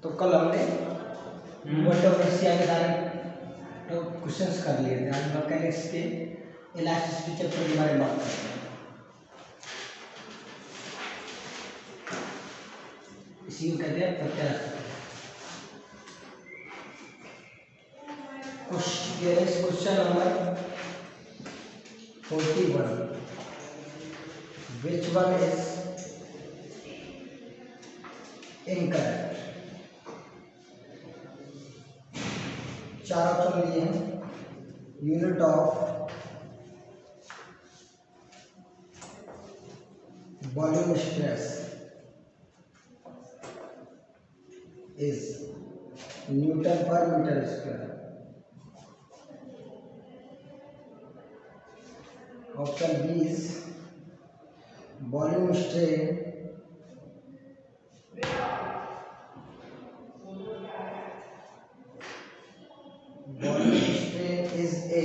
तो कल हमने मोल्ड ऑफ इनर्शिया के सारे तो क्वेश्चंस कर लिए थे। आज मैकेनिक्स के इलास्टिसिटी चैप्टर के बारे में बात करते हैं। इसी को कहते हैं प्रत्यास्थ। Question number 41, which one is incorrect? चार ऑप्शन दिए हैं। Unit of volume stress is newton per metre square. Option B is volume strain is a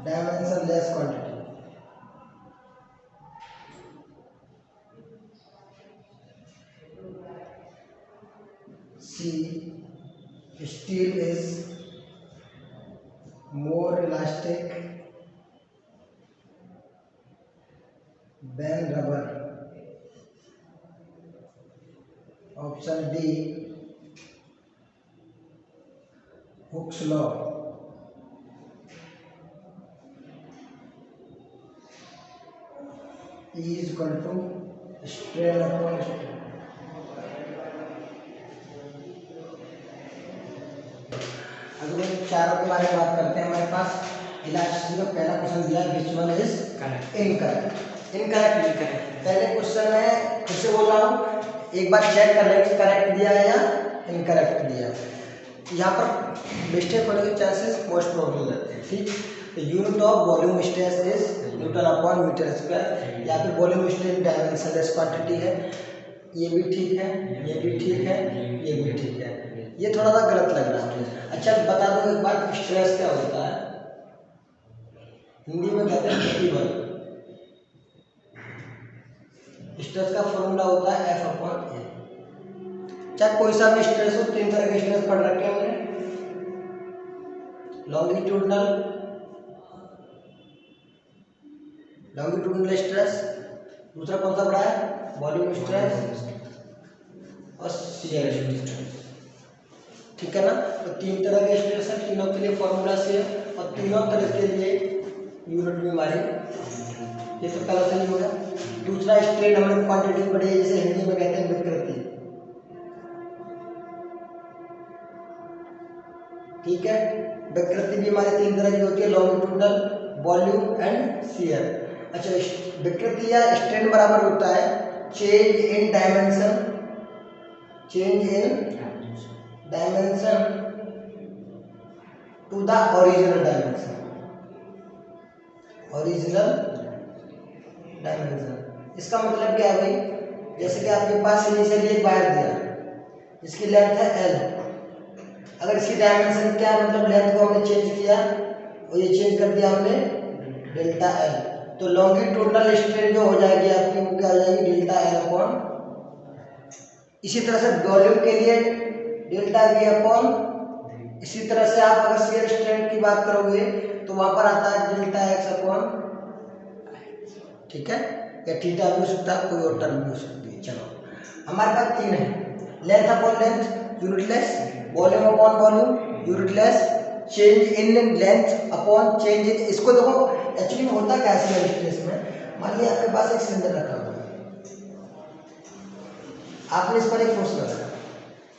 dimensionless quantity. C, steel is more elastic than rubber. Option D, Hooke's law. E is equal to strain upon strain. अगले चारों के बारे में बात करते हैं। हमारे पास elasticity का पहला क्वेश्चन दिया है, which one is incorrect. Incorrect पहले क्वेश्चन में फिर से बोल रहा हूँ, एक बार चेक कर लें कि करेक्ट दिया है या इनकरेक्ट दिया है। यहाँ पर मिस्टेक होने के चांसेस मोस्ट प्रोबेबल रहते हैं। ठीक, तो unit of volume stress is newton upon metre square, या फिर वॉल्यूम स्ट्रेन डायमेंशनलेस क्वांटिटी है। ये भी ठीक है, ये भी ठीक है, ये भी ठीक है। ये थोड़ा सा गलत लग रहा है। अच्छा बता दो एक बार, स्ट्रेस क्या होता है? हिंदी में कहते हैं प्रतिबल। स्ट्रेस का फॉर्मूला होता है F अपॉन ए। चाहे कोई सा भी स्ट्रेस हो, तीन तरह के स्ट्रेस पढ़ रखे हैं हमने। लॉन्गिट्यूडनल स्ट्रेस, दूसरा कौन सा पढ़ा है? वॉल्यूम स्ट्रेस और शियर स्ट्रेस। ठीक है ना? तो तीन तरह के स्ट्रेस है, तीनों के लिए फॉर्मूला सेम और तीनों तरह के लिए यूनिट भी हमारी। ये तो पहला सही हो गया। दूसरा स्ट्रेन हमने क्वांटिटी पढ़ी है, जिसे हिंदी में कहते हैं विकृति। ठीक है, विकृति भी हमारे तीन तरह की होती है, लॉन्गिट्यूडनल, वॉल्यूम एंड शियर। अच्छा, विकृति या स्ट्रेन बराबर होता है change in dimension, change in dimension to the original dimension, original dimension. इसका मतलब क्या है भाई? जैसे कि आपके पास इनिशियली एक वायर दिया जिसकी लेंथ है L, अगर इसकी डायमेंशन क्या है, मतलब लेंथ को हमने चेंज किया और ये चेंज कर दिया हमने डेल्टा L, तो लॉन्गिट्यूडनल स्ट्रेन जो हो जाएगी आपकी, वो क्या हो जाएगी? Delta L upon. इसी तरह से वॉल्यूम के लिए डेल्टा V अपॉन। इसी तरह से आप अगर शियर स्ट्रेन की बात करोगे तो वहां पर आता है डेल्टा X अपॉन। ठीक है, या थीटा भी हो सकता है, कोई और टर्म भी हो सकती है। चलो, हमारे पास तीन है, length upon length unitless, volume upon volume unitless, change in length upon change in. इसको देखो एक्चुअली में होता क्या है शियर स्ट्रेस में, मान लिया आपके पास एक सिलेंडर रखा हुआ है, आपने इस पर एक फोर्स लगाया,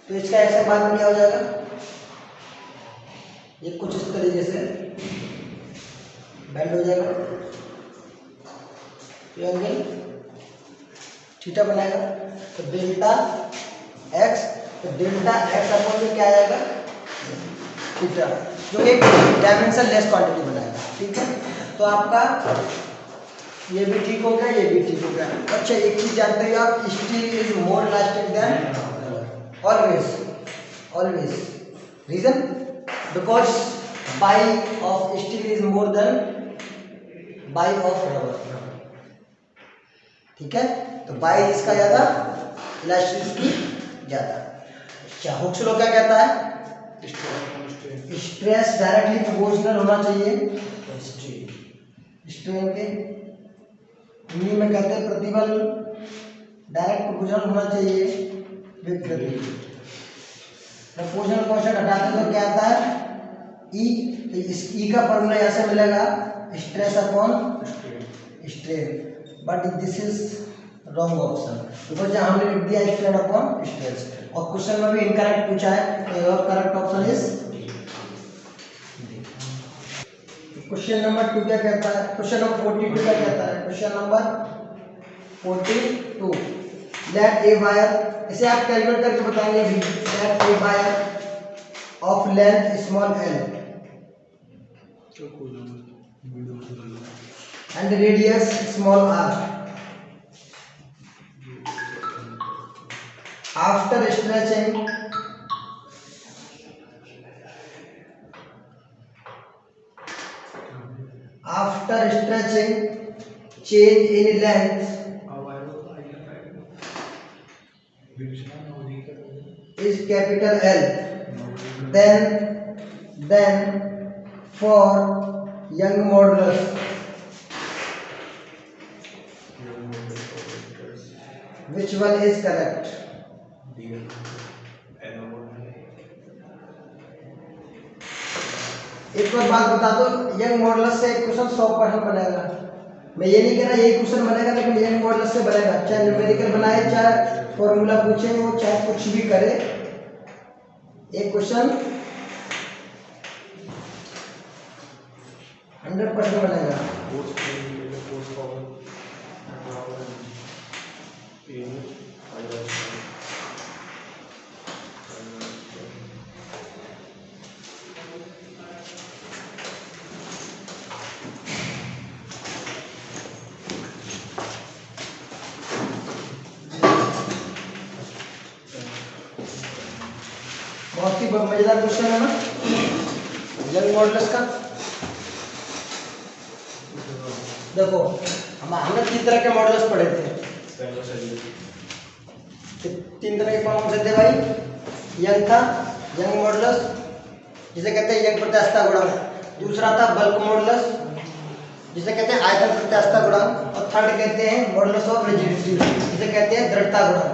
तो इसका एक्शन बाद में क्या हो जाएगा? ये कुछ इस तरीके से बेंड हो जाएगा, तो एंगल थीटा बनाएगा। तो डेल्टा एक्स, तो डेल्टा एक्स अपॉन में क्या आएगा? थीटा, जो एक डायमेंशन लेस क्वांटिटी बनाएगा। ठीक है, तो आपका ये भी ठीक हो गया, ये भी ठीक हो गया। अच्छा, एक चीज जानते हो आप, steel is more elastic than always, always. Reason? Because Y of steel is more than Y of rubber. ठीक है, तो बाई इसका ज्यादा, इलास्टिसिटी ज्यादा। अच्छा, हुक्स लॉ क्या कहता है? स्ट्रेस डायरेक्टली प्रोपोर्शनल होना चाहिए स्ट्रेन के। हिंदी में कहते हैं प्रतिबल डायरेक्ट प्रोपोर्शनल होना चाहिए विद गति। प्रोपोर्शनल कांस्टेंट हटाते तो क्या आता है? ई। तो इस ई का फॉर्मूला ऐसे मिलेगा stress upon strain, but this is wrong option because हमने लिख दिया स्ट्रेन अपॉन स्ट्रेस और क्वेश्चन में भी इनकरेक्ट पूछा है, तो your correct option is. Question number 2 क्या कहता है? क्वेश्चन नंबर 42 क्या कहता है? Question number 42, let a wire, इसे आप कैलकुलेट करके बताएंगे भी। Let a wire of length small L and radius small R after stretching change in length is capital L, then for young modulus which one is correct? एक और बात बता दो, यंग मॉडुलस से क्वेश्चन 100% बनेगा। मैं ये नहीं कह रहा यही क्वेश्चन बनेगा, लेकिन यंग मॉडुलस से बनेगा, चाहे न्यूमेरिकल बनाए, चाहे फॉर्मूला पूछे, वो चाहे कुछ भी करे, एक क्वेश्चन 100% बनेगा। बहुत ही मजेदार क्वेश्चन है ना यंग मॉडुलस का। देखो हमने 3 तरह के मॉडुलस पढ़े थे। 3 तरह के कौन से थे भाई? यंग था, यंग मॉडुलस जिसे कहते हैं यंग प्रत्यास्थता गुणांक। दूसरा था बल्क मॉडुलस जिसे कहते हैं आयतन प्रत्यास्थता गुणांक। और थर्ड कहते हैं मॉडुलस ऑफ रिजिडिटी जिसे कहते हैं दृढ़ता गुणांक।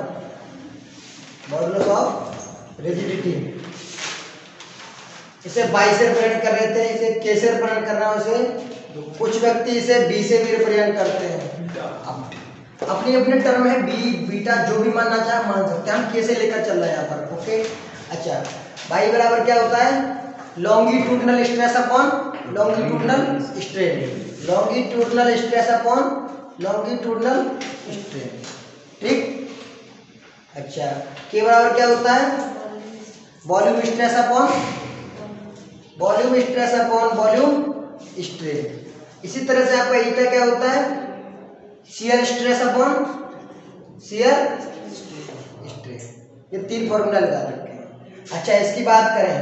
मॉडुलस ऑफ रिजिडिटी इसे बाई से रिप्रेजेंट कर रहे थे, इसे के से रिप्रेजेंट करना, इसे कुछ व्यक्ति इसे बी से भी रिप्रेजेंट करते हैं। अपनी अपनी टर्म है, बी बीटा जो भी मानना चाहे मान सकते हैं, हम के से लेकर चल रहे हैं यहाँ पर। ओके, अच्छा, बाई बराबर क्या होता है? Longitudinal stress upon longitudinal strain, longitudinal stress upon longitudinal strain. ठीक, अच्छा, के बराबर क्या होता है? Volume stress upon volume stress upon volume strain. इसी तरह से आपका ईटा क्या होता है? Shear stress upon shear strain. ये 3 फॉर्मूला लगा रखे हैं। अच्छा, इसकी बात करें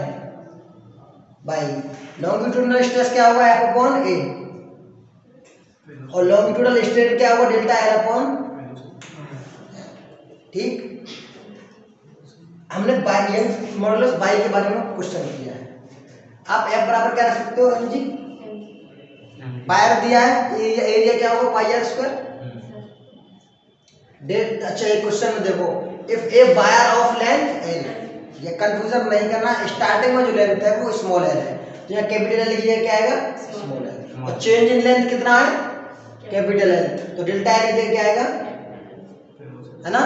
भाई, लॉन्गिट्यूडनल स्ट्रेस क्या होगा? एफ अपॉन ए, और लॉन्गिट्यूडनल स्ट्रेन क्या होगा? Delta L upon. ठीक, हमने बाई मॉडुलस बाई के बारे में क्वेश्चन किया है। आप एफ बराबर क्या रख सकते हो एम जी? पायर दिया है, एरिया क्या होगा? पाई आर स्क्वायर। अच्छा, एक क्वेश्चन में देखो, if A wire of length L, ये कंफ्यूजन नहीं करना, स्टार्टिंग में जो लेंथ है वो स्मॉल एल है, तो यहाँ कैपिटल एल लिखिए, क्या आएगा? Small L. और चेंज इन लेंथ कितना है? कैपिटल एल, तो डेल्टा एल लिखिए, क्या आएगा? है ना?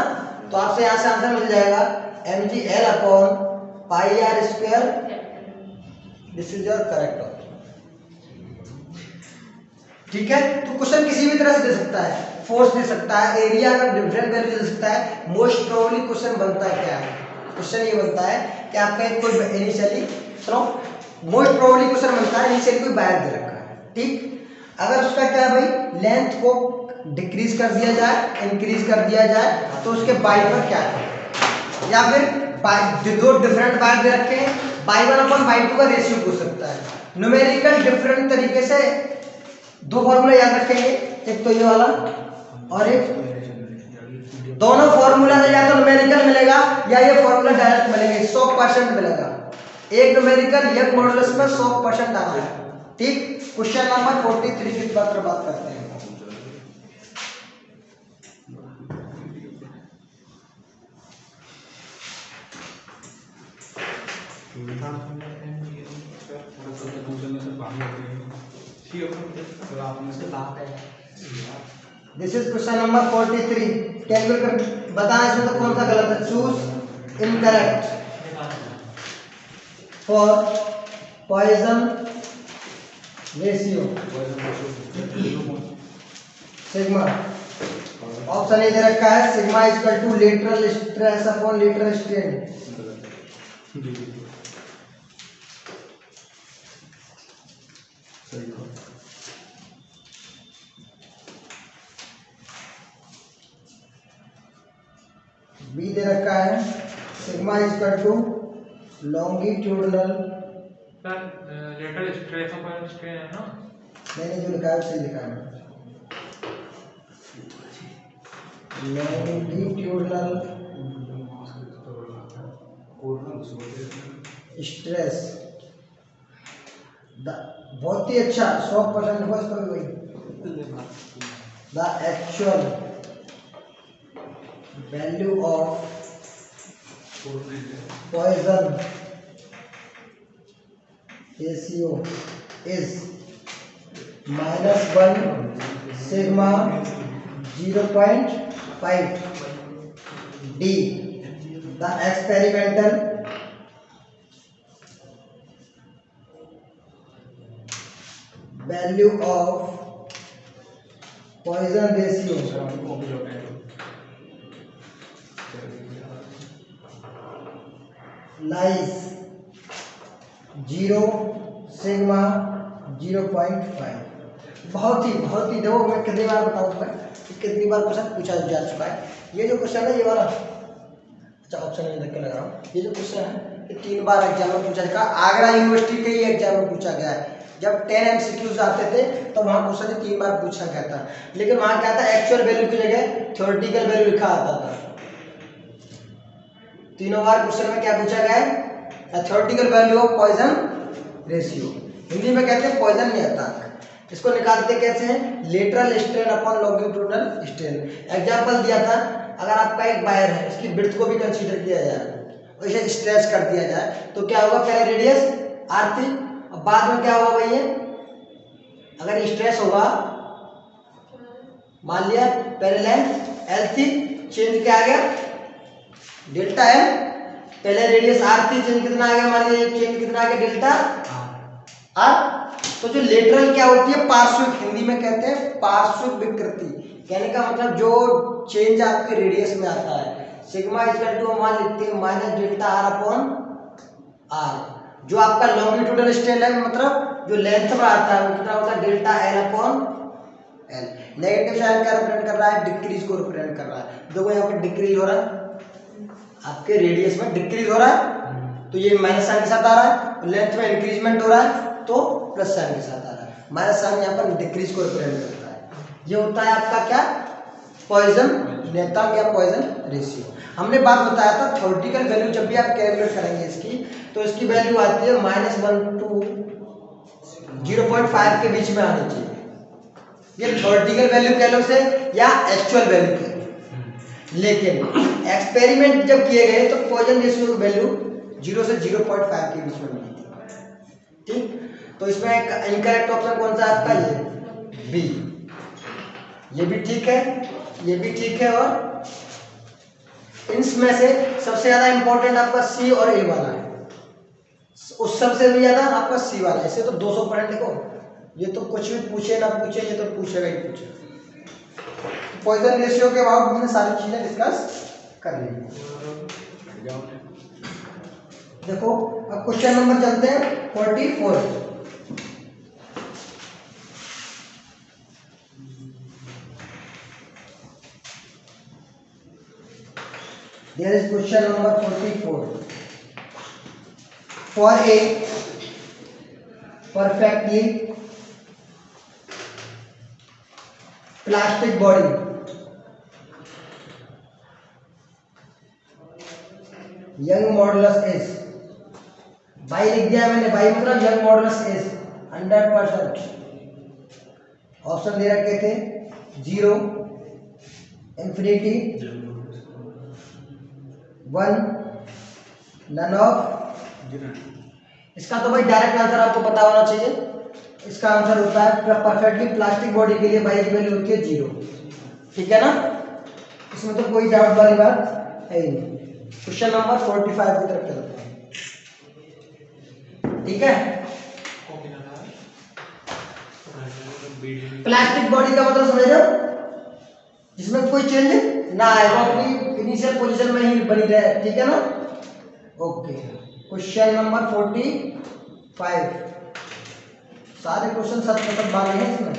तो आपसे यहाँ से आंसर मिल जाएगा M G L upon pi R square. This is your correct option. ठीक है, तो क्वेश्चन किसी भी तरह से दे सकता है, फोर्स दे सकता है, एरिया का डिफरेंट वैल्यू दे सकता है। मोस्ट प्रोबेबली क्वेश्चन बनता है क्या है? क्वेश्चन ये बनता है कि आपका कोई इनिशियली सुनो, मोस्ट प्रोबेबली क्वेश्चन बनता है इनिशियली कोई वायर दे रखा है। ठीक, अगर उसका क्या है भाई, लेंथ को डिक्रीज कर दिया जाए, इंक्रीज कर दिया जाए, तो उसके बाई पर क्या है? या फिर दो डिफरेंट वायर दे रखे हैं, बाई 1 अपॉन बाई 2 का रेशियो पूछ सकता है। न्यूमेरिकल डिफरेंट तरीके से 2 फॉर्मूला याद रखेंगे, एक तो ये वाला और एक, दोनों फॉर्मूला से या तो न्यूमेरिकल मिलेगा मिलेगा या ये फॉर्मूला डायरेक्ट मिलेंगे, 100% मिलेगा। एक न्यूमेरिकल एक मॉडुलस में 100% आ रहा है। ठीक, क्वेश्चन नंबर 43 की बात करते हैं। This is question number 43। Calculate कर बताना इसमें तो कौन सा गलत है। Choose incorrect for Poisson ratio sigma. Option A दे रखा है sigma equal to lateral stress upon lateral strain. B दे रखा है sigma equal to longitudinal lateral stress upon strain है ना। मैंने जो लिखा है उसे लिखा है लॉन्गिट्यूडनल स्ट्रेस। बहुत ही अच्छा 100% हुआ इसका भी वही। The actual value of Poisson ratio is -1 sigma 0.5 D. The experimental value of Poisson ratio lies 0 sigma 0.5। बहुत ही देखो मैं कितनी बार बताऊँ मैं कितनी बार क्वेश्चन पूछा जा चुका है। ये जो क्वेश्चन है ये वाला, अच्छा ऑप्शन में देख के लगा रहा हूँ। ये जो क्वेश्चन है ये 3 बार एग्जाम में पूछा गया। आगरा यूनिवर्सिटी के ही एग्जाम में पूछा गया है। जब 10 MCQs आते थे तो वहाँ क्वेश्चन 3 बार पूछा गया था, लेकिन वहाँ क्या था एक्चुअल वैल्यू की जगह थ्योरेटिकल वैल्यू लिखा आता था। तीनों बार क्वेश्चन में क्या पूछा गया है theoretical value of Poisson ratio. Hindi में कहते हैं पॉइजन नियतांक। इसको निकालते कैसे हैं lateral strain upon longitudinal strain. Example दिया था अगर आपका एक वायर है इसकी विड्थ को भी कंसीडर किया जाए और इसे स्ट्रेच कर दिया जाए तो क्या होगा पहले रेडियस r थी और बाद में क्या होगा भैया अगर स्ट्रेच होगा मान लिया पहले लेंथ l थी चेंज क्या आ गया डेल्टा m। पहले रेडियस r थी चेंज कितना आ गया मान लिया चेंज कितना आ गया डेल्टा r। तो जो लेटरल क्या होती है पार्श्विक, हिंदी में कहते हैं पार्श्विक विकृति। कहने का मतलब जो चेंज आपके रेडियस में आता है सिग्मा इक्वल टू मान लिखते हैं minus delta r upon r। जो आपका लॉन्गिट्यूडनल स्ट्रेन है मतलब जो लेंथ में आता है वो कितना होता है delta l upon l। Negative sign क्या रिप्रेजेंट कर रहा है डिक्रीज को रिप्रेजेंट कर रहा है। देखो यहाँ पर डिक्रीज हो रहा है आपके रेडियस में डिक्रीज हो रहा है तो ये माइनस साइन के साथ आ रहा है। लेंथ में इंक्रीजमेंट हो रहा है तो प्लस साइन के साथ आ रहा है। माइनस साइन यहाँ पर डिक्रीज को रिप्रेजेंट करता है। ये होता है आपका क्या पॉइजन नियतांक या पॉइजन रेशियो। हमने बात बताया था थ्योरेटिकल वैल्यू जब भी आप कैलकुलेट करेंगे इसकी तो इसकी वैल्यू आती है -1 to 0.5 के बीच में आनी चाहिए। ये थ्योरेटिकल वैल्यू कह लो से या एक्चुअल वैल्यू कह लो। लेकिन एक्सपेरिमेंट जब किए गए तो पॉइजन रेशियो की वैल्यू 0 से 0.5 के बीच में मिली थी। ठीक, तो इसमें इनकरेक्ट ऑप्शन कौन सा आपका ये बी। ये भी ठीक है ये भी ठीक है और इनमें से सबसे ज्यादा इंपॉर्टेंट आपका सी और ए वाला है। उस सबसे भी ज्यादा आपका सी वाला है। इसे तो 200% देखो ये तो कुछ भी पूछे ना पूछे ये तो पूछेगा ही पूछेगा। पॉइजन रेशियो के बाद हमने सारी चीजें डिस्कस कर ली। देखो अब क्वेश्चन नंबर चलते हैं 44। There is question number 44. For a perfectly plastic body, young modulus is, by लिख दिया मैंने, बाई मतलब यंग मॉडुलस इज 100%। ऑप्शन दे रखे थे 0, इंफिनिटी, 1, नन ऑफ। इसका तो भाई डायरेक्ट आंसर आपको पता होना चाहिए। इसका आंसर होता है परफेक्टली प्लास्टिक बॉडी के लिए बाई की वैल्यू होती है 0। ठीक है ना, इसमें तो कोई डाउट वाली बात है ही नहीं। क्वेश्चन नंबर 45 की तरफ चलते हैं। ठीक है, प्लास्टिक बॉडी का मतलब समझ रहे हो, जिसमें कोई चेंज ना आए, वो अपनी इनिशियल पोजीशन में ही बनी रहे। ठीक है ना, ओके। क्वेश्चन नंबर 45, सारे क्वेश्चन सब मांगे हैं इसमें।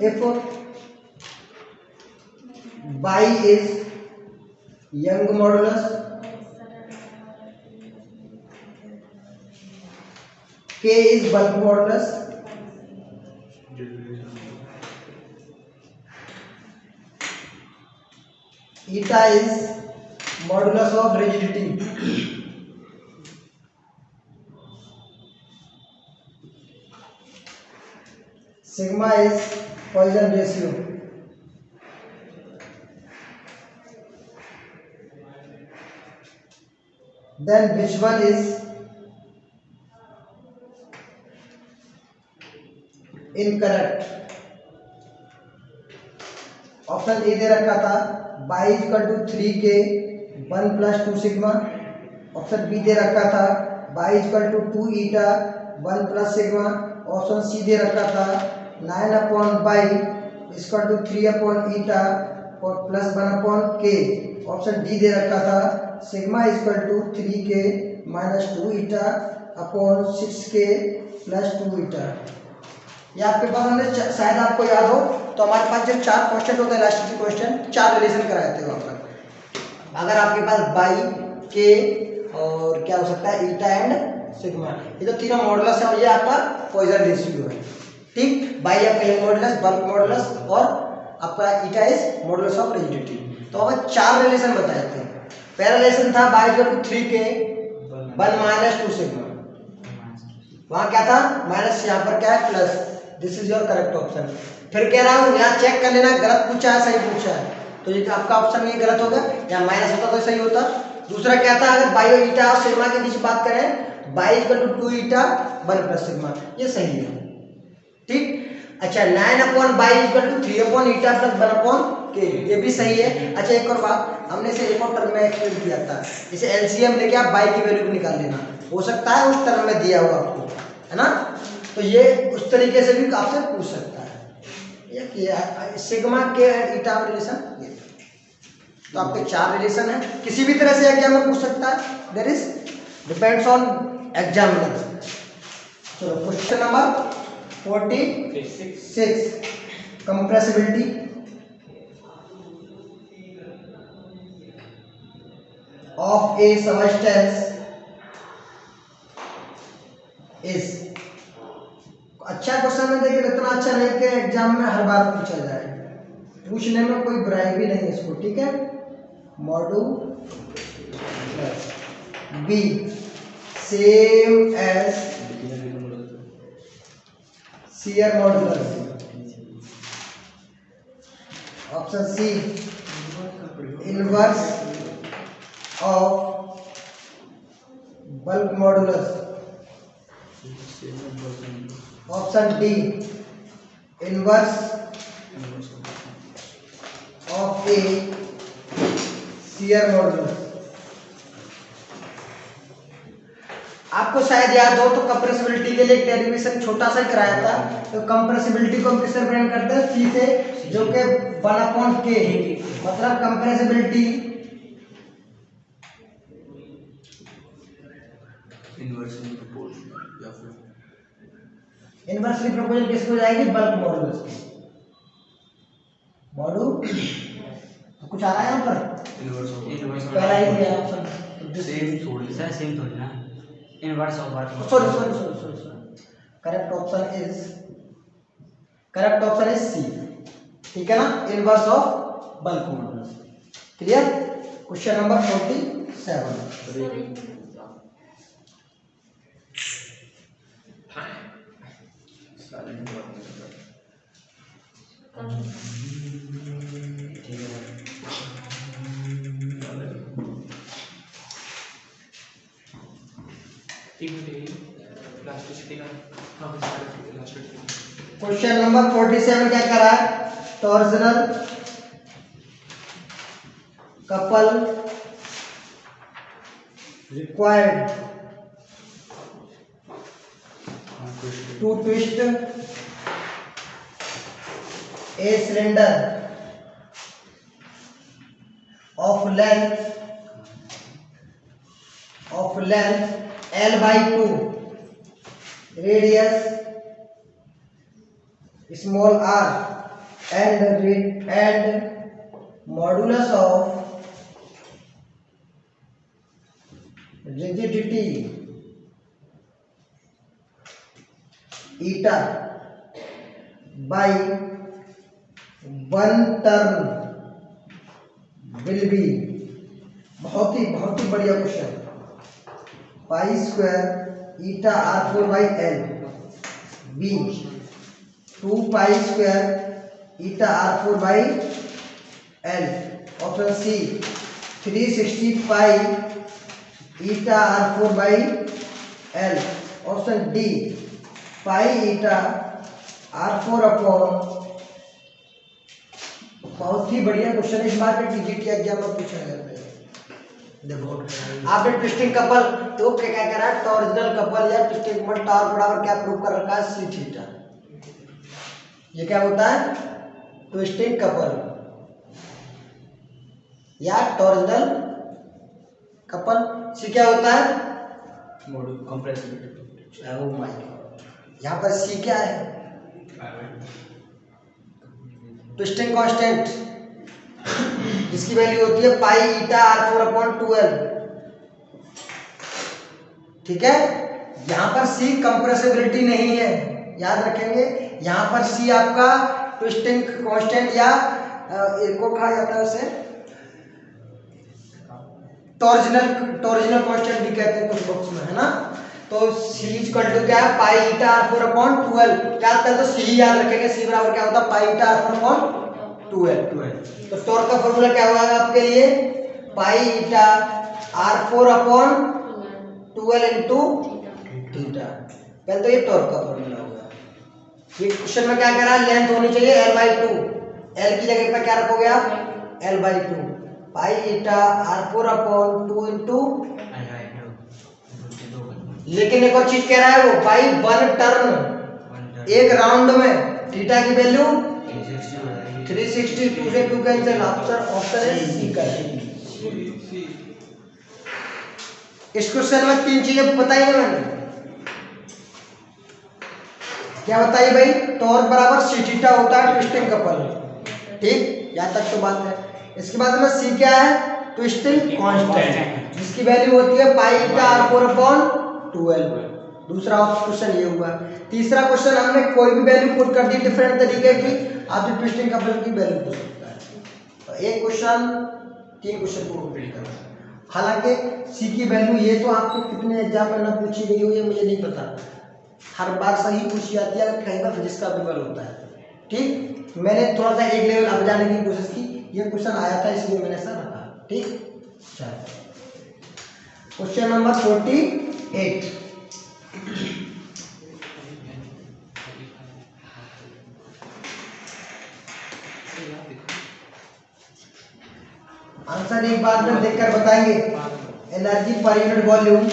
If Y is Young modulus, K is bulk modulus, eta is modulus of rigidity, sigma is Poisson ratio, then which one is incorrect? Option A दे रखा था Y equal to 3k 1 + 2 sigma. Option B दे रखा था Y equal to 2 eta 1 + sigma. Option C दे रखा था 9/बाई equal to 3 eta plus 1/k। Option D दे रखा था sigma equal to 3k - 2 eta upon 6k + 2 eta. ये आपके पास हमने शायद आपको याद हो तो हमारे पास जब 4 क्वेश्चन होते हैं, लास्ट क्वेश्चन 4 रिलेशन कराए थे वहाँ पर। अगर आपके पास बाई, के और क्या हो सकता है ईटा एंड सिग्मा, ये तो तीनों मॉडुलस है और ये आपका पॉइजन रेशियो है। ठीक, बाई आपका यंग मॉडुलस, बल्क मॉडुलस और आपका ईटा इज मॉडुलस ऑफ रिजिडिटी। तो हमें 4 रिलेशन बताए थे। पहला रिलेशन था Y equal to 3k 1 - 2 sigma. वहाँ क्या था माइनस, यहाँ पर क्या है plus. This is your correct option. फिर कह रहा हूँ यहाँ चेक कर लेना गलत पूछा है सही पूछा है, तो ये आपका ऑप्शन ये गलत होगा, यहाँ माइनस होता तो सही होता। दूसरा क्या था, अगर बाई और ईटा और सिग्मा के बीच बात करें, Y equal to 2 eta 1 + sigma, ये सही है। ठीक, अच्छा 9/बाई equal to 3 eta plus 1/k, ये भी सही है। अच्छा एक और बात, हमने इसे एक और टर्म में एक्सप्लेन किया था, इसे एलसीएम लेके आप बाई की वैल्यू भी निकाल लेना, हो सकता है उस टर्म में दिया हुआ आपको, है ना, तो ये उस तरीके से भी आपसे पूछ सकता है। ये सिग्मा के ईटा रिलेशन, ये तो आपके 4 रिलेशन है, किसी भी तरह से एग्जाम में पूछ सकता है, there is depends on examiner. चलो question number 46, compressibility of a substance is. अच्छा क्वेश्चन है, देखिए इतना अच्छा नहीं कि एग्जाम में हर बार पूछा जाए, पूछने में कोई बुराई भी नहीं है इसको। ठीक है, modulus B same as shear modulus. Option C inverse of bulk modulus. Option D inverse of a shear modulus. आपको शायद याद हो तो कंप्रेसिबिलिटी के लिए एक डेरिवेशन छोटा सा कराया था, तो कंप्रेसिबिलिटी को हम किससे रिप्रेजेंट करते हैं, सी से, जो कि 1/k, मतलब कंप्रेसिबिलिटी इनवर्सली प्रोपोर्शनल किसको हो जाएगी, बल्क मॉडुलस की। तो कुछ आ रहा है यहाँ पर, पहला ही दिया ऑप्शन, सेम थोड़ी ना, inverse of bulk. Sorry, correct option is C. ठीक है ना, inverse of bulk modulus. Clear. Question number 47। Question number 47 क्या कह रहा है? Torsional couple required to twist a cylinder of length L by 2, radius small r, and modulus of rigidity eta by 1 turn will be, बहुत ही बढ़िया question, pi square eta r4 by l, b 2 pi square eta r4 by l, option C 360 pi eta r4 by l, option D pi eta r4 upon, बहुत ही बढ़िया question है। इस बार के TGT exam में पूछा गया। देखो आपने ट्विस्टिंग कपल तो क्या कह रहा है? टॉर्जनल कपल या ट्विस्टिंग कपल टॉर्क बराबर क्या प्रूव कर रखा है? C theta. ये क्या होता है? ट्विस्टिंग कपल या टॉर्जनल कपल। सी क्या होता है? यहाँ पर सी क्या है? ट्विस्टिंग कांस्टेंट, इसकी वैल्यू होती है पाई ईटा r4 अपॉन 2l। ठीक है, यहां पर सी कंप्रेसिबिलिटी नहीं है, याद रखेंगे। यहां पर सी आपका ट्विस्टिंग कांस्टेंट या एक को कहा जाता है उसे टॉर्जनल कांस्टेंट भी कहते हैं कुछ बुक्स में, है ना। तो सी इक्वल टू क्या है? पाई ईटा r4 अपॉन 2l। क्या आता है? तो सी ही याद रखेंगे। सी बराबर क्या होता है? पाई ईटा r4 अपॉन 2l। तो टॉर्क का फॉर्मूला क्या होगा आपके लिए? पाई eta r4 upon 2l into theta. पहले तो ये टॉर्क का फॉर्मूला होगा। ये क्वेश्चन में क्या कह रहा है? लेंथ होनी चाहिए l by 2। l की जगह पर क्या रखोगे आप? l by 2। Pi eta r4 upon 2 into, लेकिन एक और चीज कह रहा है वो, पाई 1 टर्न, एक राउंड में थीटा की वैल्यू 360, 2 से 2 कैंसिल, ऑप्शन है सी का। इस क्वेश्चन में 3 चीजें बताई है मैंने। क्या बताई भाई? टॉर्क बराबर सी थीटा होता है ट्विस्टिंग कपल। ठीक, यहाँ तक तो बात है। इसके बाद में सी क्या है? ट्विस्टिंग कांस्टेंट, जिसकी वैल्यू होती है पाई ईटा r4 अपॉन 2l। दूसरा क्वेश्चन ये हुआ। तीसरा क्वेश्चन हमने कोई भी वैल्यू पुट कर दी डिफरेंट तरीके की, आप जो ट्विस्टिंग कपल की वैल्यू पूछ सकता है। तो एक क्वेश्चन 3 क्वेश्चन को कंप्लीट करना। हालांकि सी की वैल्यू ये तो आपको कितने एग्जाम में ना पूछी गई हो ये मुझे नहीं पता, हर बार सही पूछी जाती है, कई बार फिजिक्स का विवल होता है। ठीक, मैंने थोड़ा सा एक लेवल अब जाने की कोशिश की, ये क्वेश्चन आया था इसलिए मैंने ऐसा रखा। ठीक, चलो क्वेश्चन नंबर 48। आंसर एक बार में देखकर बताएंगे। Energy per unit volume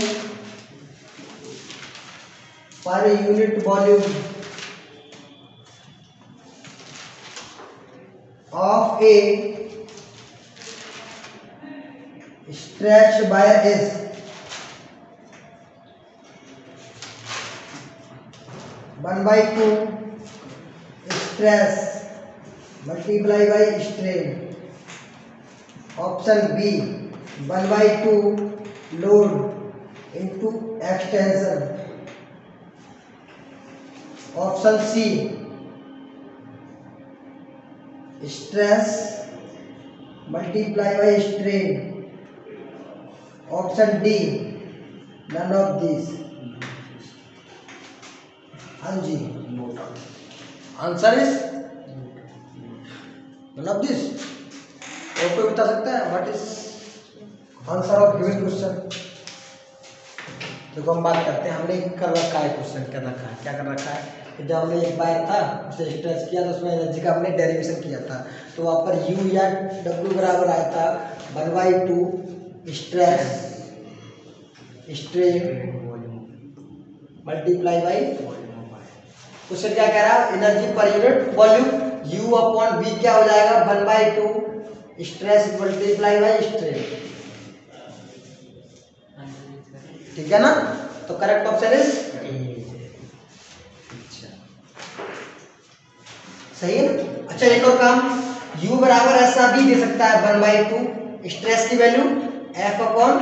of A stretched wire is one by 2 stress multiply by strain. Option B 1 by 2 load into extension. Option C stress multiply by strain. Option D none of this. हाँ जी, answer is none of this. और कोई बता सकता है what is answer of given question? देखो हम बात करते हैं, हमने कर रखा है क्वेश्चन, कर रखा है, क्या कर रखा है कि जब हमने एक बार था उसे स्ट्रेच किया तो उसमें एनर्जी का हमने डेरिवेशन किया था, तो वहाँ पर U या W बराबर आया था 1/2 स्ट्रेस स्ट्रेन मल्टीप्लाई बाई। उससे क्या कह रहा है, energy per unit volume U upon V क्या हो जाएगा 1/2 स्ट्रेस मल्टीप्लाई बाई स्ट्रेन। ठीक है ना, तो करेक्ट ऑप्शन इज सही है ना। अच्छा एक और काम, U बराबर ऐसा भी दे सकता है 1/2 स्ट्रेस की value F upon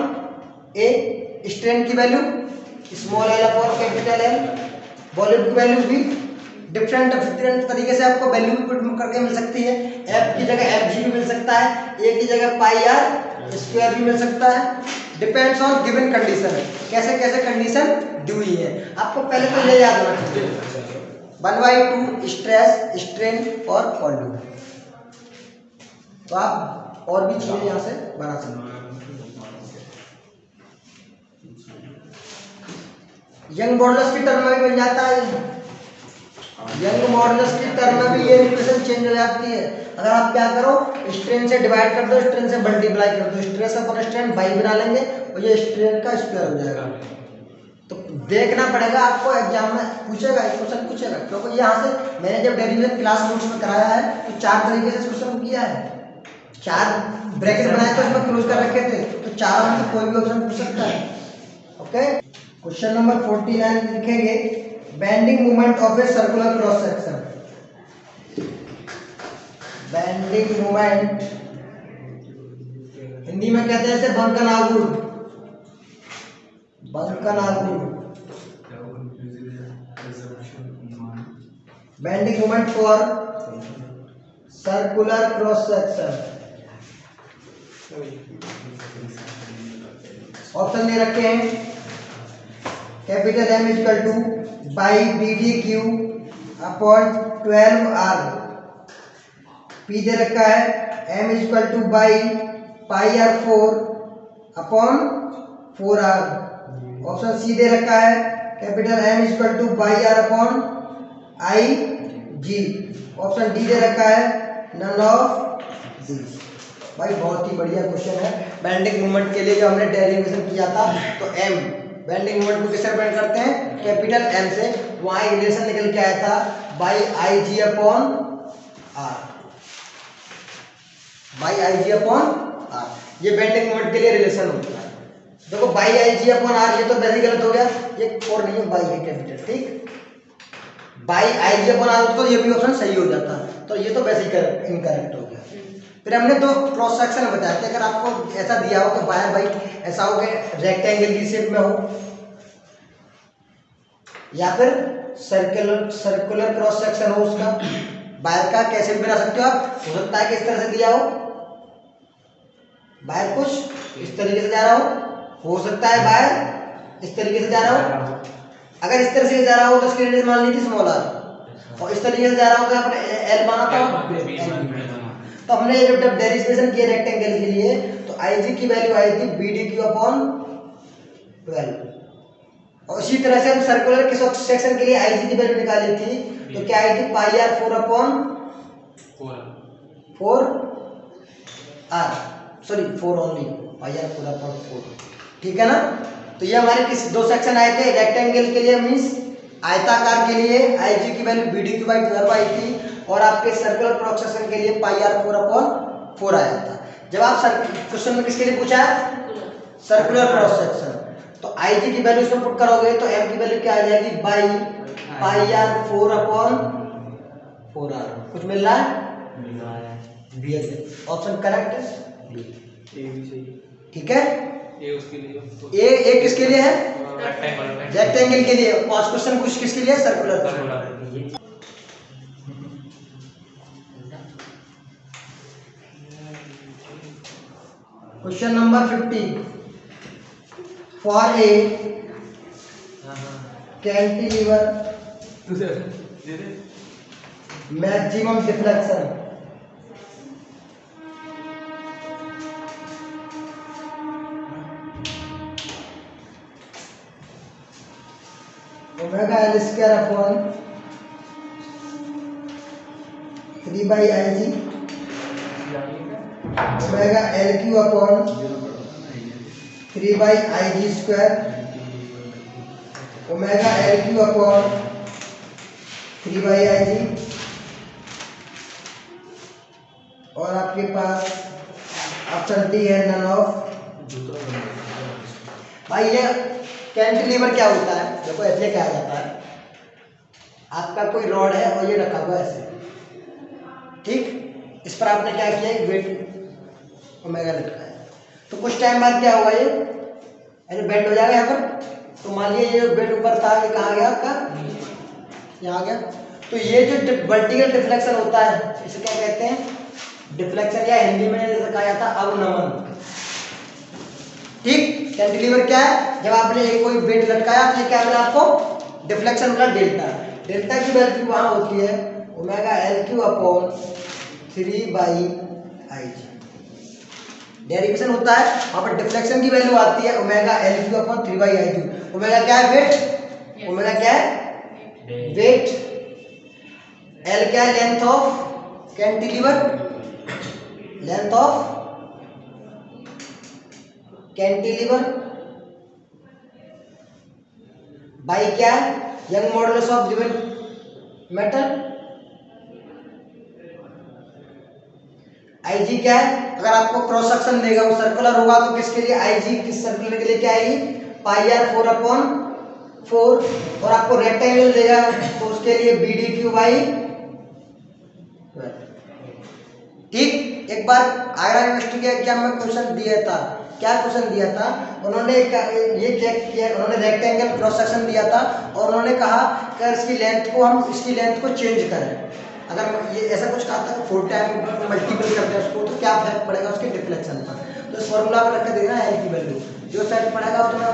A, strain की value small l upon capital L, volume की वैल्यू भी डिफरेंट तरीके से आपको वैल्यू पुट करके मिल सकती है। F की जगह Fg भी मिल सकता है, A की जगह पाई r स्क्वायर भी मिल सकता है, डिपेंड्स ऑन गिवन कंडीशन। कैसे कैसे कंडीशन दी हुई है आपको पहले तो ये याद होना चाहिए, 1/2 स्ट्रेस स्ट्रेन और वॉल्यूम। तो आप और भी चीजें यहाँ से बना सकते हैं। यंग मॉडुलस की टर्म में भी बन जाता है, यंग मॉडुलस की टर्म में भी ये इक्वेशन चेंज हो जाती है। अगर आप क्या करो, स्ट्रेन से डिवाइड कर दो, स्ट्रेन से मल्टीप्लाई कर दो, स्ट्रेस अपॉन स्ट्रेन बाई बना लेंगे और ये स्ट्रेन का स्क्वायर हो जाएगा। तो देखना पड़ेगा आपको, एग्जाम में पूछेगा, क्वेश्चन पूछेगा, क्योंकि यहाँ से मैंने जब डेरिवेशन क्लास नोट्स में कराया है तो 4 तरीके से क्वेश्चन किया है, 4 ब्रैकेट बनाए थे उसमें क्लोज कर रखे थे, तो 4 में कोई भी ऑप्शन पूछ सकता है। ओके, क्वेश्चन नंबर 49 लिखेंगे, bending moment of a circular cross section. Bending moment Hindi में कहते हैं इसे बंकन आघूर्ण, बंकन आघूर्ण। Bending moment for circular cross section. Option दे रखे हैं, capital M equal to by BDQ upon 12R। P दे रखा है M equal to by pi R4 upon 4R। Option C दे रखा है capital M equal to by R upon IG। Option D दे रखा है नन ऑफ दिस। भाई बहुत ही बढ़िया क्वेश्चन है। बेंडिंग मोमेंट के लिए जो हमने डेरिवेशन किया था, तो M बेंडिंग मोमेंट को किससे रिप्रेजेंट करते हैं, कैपिटल M से। वहाँ रिलेशन निकल के आया था by IG upon R, by IG upon R। ये बेंडिंग मोमेंट के लिए रिलेशन होता है। देखो बाई IG अपॉन R, ये तो वैसे गलत हो गया, ये 4 नहीं है, बाई है कैपिटल, ठीक। बाई IG अपॉन R तो ये भी ऑप्शन सही हो जाता, तो ये तो वैसे ही इनकरेक्ट हो गया। फिर हमने 2 क्रॉस सेक्शन बताते हैं। अगर आपको ऐसा दिया हो कि बाहर भाई ऐसा हो कि रेक्टेंगल की शेप में हो, या फिर सर्कुलर क्रॉस सेक्शन हो उसका, बाहर का कैसे भी बना सकते हो आप। हो सकता है कि इस तरह से दिया हो, बाहर कुछ इस तरीके से जा रहा हो सकता है बाहर इस तरीके से जा रहा हो। अगर इस तरह से जा रहा हो तो इसकी रेडियस मान ली थी स्मॉल r, और इस तरीके से जा रहा हो तो यहाँ पर L माना था। तो हमने जब डेरिवेशन किया रेक्टेंगल के लिए, तो IG की वैल्यू आई थी BDQ अपॉन 12, और इसी तरह से हम सर्कुलर के सेक्शन के लिए IG की वैल्यू निकाली थी, तो क्या आई थी pi R4 upon 4R, sorry 4 only, pi R4 upon 4। ठीक है ना। तो ये हमारे किस 2 सेक्शन आए थे, रेक्टेंगल के लिए मींस आयताकार के लिए IG की वैल्यू BDQ/12 आई थी, और आपके सर्कुलर क्रॉस सेक्शन के लिए पाई R4 अपॉन 4 आया था। जब आप क्वेश्चन में किसके लिए पूछा है, सर्कुलर क्रॉस सेक्शन, तो IG की वैल्यू इसमें पुट करोगे तो M की वैल्यू क्या आ जाएगी, by pi R4 upon 4R। कुछ मिल रहा है, बी ऑप्शन करेक्ट है, ठीक है। ए किसके लिए है, रेक्टेंगल के लिए। 5 क्वेश्चन कुछ किसके लिए, circular. Question number 50, for a cantilever maximum deflection omega L square upon 3 by IG omega L Q upon 3 by IG square omega L Q upon 3 by IG और आपके पास ऑप्शन डी है none of. भाई ये cantilever क्या होता है, देखो ऐसे क्या जाता है, आपका कोई रॉड है और ये रखा हुआ है ऐसे, ठीक, इस पर आपने क्या किया, वेट ओमेगा लटका है, तो कुछ टाइम बाद क्या होगा, ये ऐसे बेंड हो जाएगा यहाँ पर। तो मान लिया ये वेट ऊपर था, ये कहाँ गया आपका, यहाँ गया। तो ये जो वर्टिकल डिफ्लेक्शन होता है इसे क्या कहते हैं, डिफ्लेक्शन, या हिंदी में जैसे कहा जाता है अवनमन, ठीक। कैंटिलीवर क्या है, जब आपने एक कोई वेट लटकाया तो ये क्या मिला आपको, डिफ्लेक्शन मिला डेल्टा। डेल्टा की वैल्यू वहां होती है omega L Q upon 3 by I G, derivation होता है वहां पर डिफ्लेक्शन की वैल्यू आती है omega L Q upon 3 by I G. Omega क्या है, वेट, ओमेगा क्या है, वेट, एल क्या है, length of cantilever, length of cantilever, by क्या है, young modulus of given metal, IG क्या है, अगर आपको क्रॉस सेक्शन देगा वो सर्कुलर होगा तो किसके लिए, आईजी किस सर्कुलर के लिए क्या आएगी, पाई आर 4/4, और आपको रेक्टेंगल देगा तो उसके लिए बी डी क्यू बाई 12, ठीक। एक बार आगरा यूनिवर्सिटी के एग्जाम में क्वेश्चन दिया था, क्या क्वेश्चन दिया था, उन्होंने ये चेक किया, उन्होंने रेक्टेंगल क्रॉस सेक्शन दिया था और उन्होंने कहा कि अगर इसकी लेंथ को हम इसकी लेंथ को चेंज करें, अगर ये ऐसा कुछ कहा था 4 टाइम मल्टीपल करते हैं उसको, तो क्या फर्क पड़ेगा उसके डिफ्लेक्शन पर। तो इस फॉर्मूला पर रख के देखना एल की वैल्यू जो इफेक्ट पड़ेगा उसमें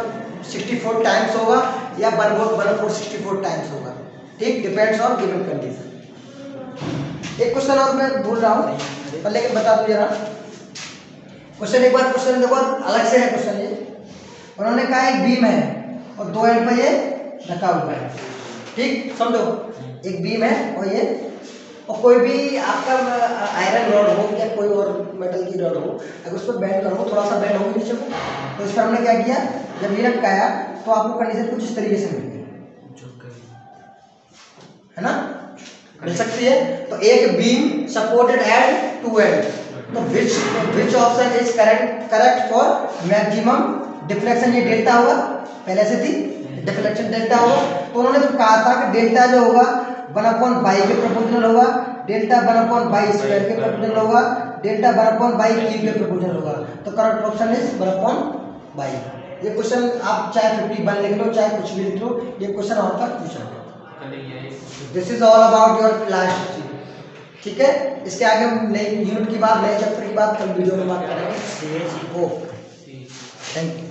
64 टाइम्स होगा या 1/464 टाइम्स होगा, ठीक, डिपेंड्स ऑन गिवन कंडीशन। एक क्वेश्चन और मैं भूल रहा हूँ पर लेकिन बता दूं जरा, क्वेश्चन एक बार क्वेश्चन देखो अलग से है क्वेश्चन। ये उन्होंने कहा एक बीम है और 2 एंड पे ये रखा हुआ है, ठीक, समझो एक बीम है और ये, और कोई भी आपका आयरन रॉड हो या कोई और मेटल की रॉड हो, अगर उस पर बेंड करो थोड़ा सा बेंड होगी नीचे को, तो इस पर हमने क्या किया, जब ये लटकाया तो आपको कंडीशन कुछ इस तरीके से मिली है ना, मिल सकती है। तो एक बीम सपोर्टेड एट 2 एंड, तो which option is correct for maximum deflection, ये डेल्टा होगा, पहले से थी डिफ्लेक्शन डेल्टा होगा। तो उन्होंने तो कहा था कि डेल्टा जो होगा 1/बाई के प्रोपोर्शनल होगा, डेल्टा 1/बाई स्क्वायर के प्रोपोर्शनल होगा, डेल्टा 1/बाई क्यूब के प्रोपोर्शनल होगा। तो करेक्ट ऑप्शन इज 1/बाई। ये क्वेश्चन आप चाहे 51 लिख लो चाहे कुछ भी लिख लो, ये क्वेश्चन और तक पूछा गया। This is all about your last, ठीक है। इसके आगे हम नई यूनिट की बात, नए चैप्टर की बात कल वीडियो में बात करेंगे। Thank you.